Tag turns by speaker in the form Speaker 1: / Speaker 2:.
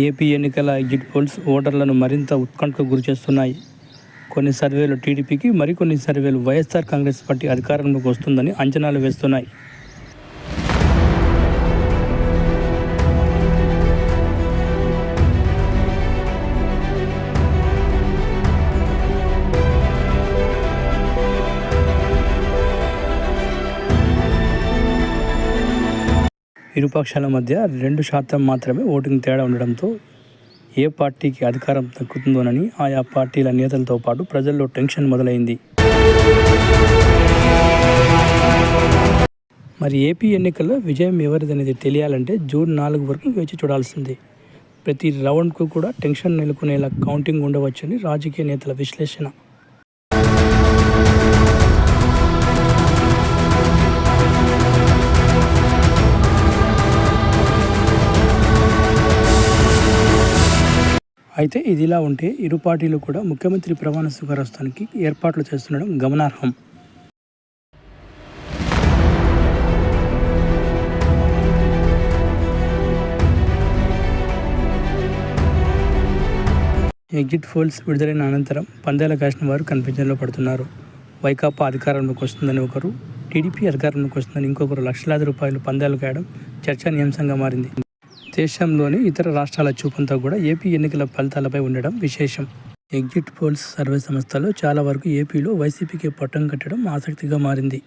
Speaker 1: AP ఎన్నికల exit polls ఓటర్లను మరింత ఉత్కంఠకు గురిచేస్తున్నాయి. కొన్ని సర్వేలు టీడీపీకి, మరికొన్ని సర్వేలు వైఎస్ఆర్ కాంగ్రెస్ పార్టీ అధికారంలోకి వస్తుందని అంచనాలు వేస్తున్నాయి. ఇరుపక్షాల మధ్య 2% మాత్రమే ఓటింగ్ తేడా ఉండడంతో ఏ పార్టీకి అధికారం దక్కుతుందోనని ఆయా పార్టీల నేతలతో పాటు ప్రజల్లో టెన్షన్ మొదలైంది. మరి ఏపీ ఎన్నికల్లో విజయం ఎవరిదనేది తెలియాలంటే జూన్ 4 వరకు వేచి చూడాల్సిందే. ప్రతి రౌండ్కు కూడా టెన్షన్ నెలకొనేలా కౌంటింగ్ ఉండవచ్చని రాజకీయ నేతల విశ్లేషణ. అయితే ఇదిలా ఉంటే ఇరు పార్టీలు కూడా ముఖ్యమంత్రి ప్రమాణ స్వీకారోత్సవానికి ఏర్పాట్లు చేస్తుండడం గమనార్హం. ఎగ్జిట్ పోల్స్ విడుదలైన అనంతరం పందేల కాసిన వారు కన్ఫ్యూజన్లో పడుతున్నారు. వైకాపా అధికారంలోకి వస్తుందని ఒకరు, టీడీపీ అధికారంలోకి వస్తుందని ఇంకొకరు లక్షలాది రూపాయలు పందాలు కాయడం చర్చనీయాంశంగా మారింది. దేశంలోని ఇతర రాష్ట్రాల చూపంతా కూడా ఏపీ ఎన్నికల ఫలితాలపై ఉండడం విశేషం. ఎగ్జిట్ పోల్స్ సర్వే సంస్థలు చాలా వరకు ఏపీలో వైసీపీకి పట్టం కట్టడం ఆసక్తిగా మారింది.